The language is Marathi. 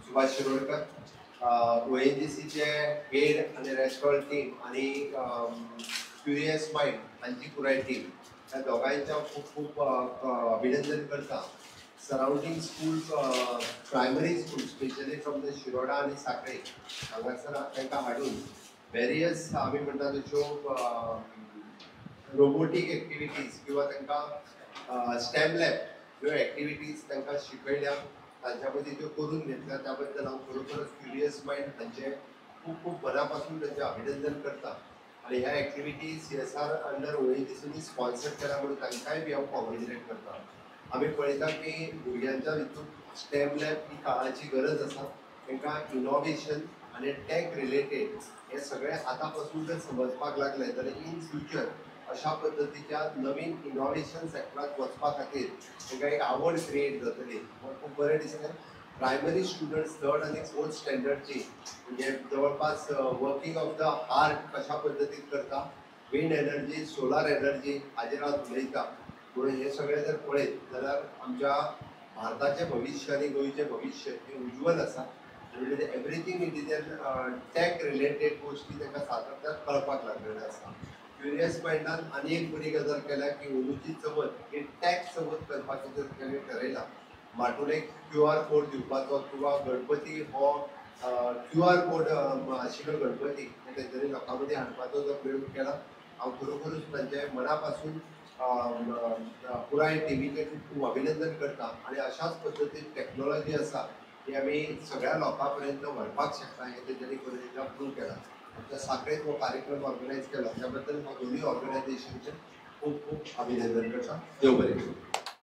सुभाष शिरोडकर, ONGCचे हेड आणि रेस्टॉरंट टीम आणि क्युरियस माइंड हांची पुराय टीम ह्या दोगांच्या खूप खूप अभिनंदन करता. Surrounding schools, primary school specially from the Shiroda आणि साखळे हांगासर तांकां हाडून वेरियस आमी म्हणटा तश्यो रोबोटीक एक्टिविटीज किंवा तांकां स्टेम लॅब ह्यो एक्टिविटीज तांकां शिकयल्या, तांच्या मदीं त्यो करून घेतल्या. त्या बद्दल हांव खरोखरच क्युरियस माइंड हांचे खूप खूप मनापासून तांचे अभिनंदन करता. आणि ह्या एक्टिविटी CSR अंडर ONGCनी स्पॉन्सर केला म्हणून तांकांय बी हांव कॉंग्रॅच्युलेट करता. आमी पळयता की भुरग्यांच्या भितून स्टेम लॅब ही काळाची गरज आसा. तांकां इनोव्हेशन आणि टॅक रिलेटेड हे सगळे आतां जर समजपाक लागले जाल्यार इन फ्युचर अशा पद्धतीच्या नवीन इनोव्हेशन सेक्टरात वचपा खातीर तांकां एक आवड क्रिएट जातली. खूप बरें दिसलें. प्रायमरी स्टुडंट्स 3rd आणि 4th स्टँडर्डची म्हणजे जवळपास वर्किंग ऑफ द हार्ट कशा पद्धतीन करता, विंड एनर्जी, सोलार एनर्जी हाजेर आज उलयता. म्हणून हे सगळे जर पळयत जाल्यार आमच्या भारताचें भविश्य आनी गोंयचें भविश्य हे उज्वल आसा. म्हणजे एवरीथींग इंडियन टॅक रिलेटेड गोष्टी तांकां सातत्यान कळपाक लागलेल्यो आसा. क्युरियस माइंडान आनी एक बरी गजाल केल्या की अंदूची चवथ ही टॅग चवथ करपाचें जर ताणें थारायलां. माटुलेक QR कोड दिवपाचो किंवा गणपती हो QR कोड आशिल्लो गणपती तेंच्यांनी लोकां मदीं हाडपाचो जो प्रयोग केला, हांव खरोखरच तांचे मनापासून पुराय टीमीचें खूब खूब अभिनंदन करता. आणि अशाच पद्दतीन टॅक्नॉलॉजी आसा ती आमी सगळ्या लोकां पर्यंत व्हरपाक शकता हें तेंच्यांनी करून प्रूव केला. आमच्या साखळेत हो कार्यक्रम ऑर्गनायज केला त्या बद्दल हांव दोन्ही ऑर्गनायझेशनचे खूप खूप अभिनंदन करता. देव बरें करूं.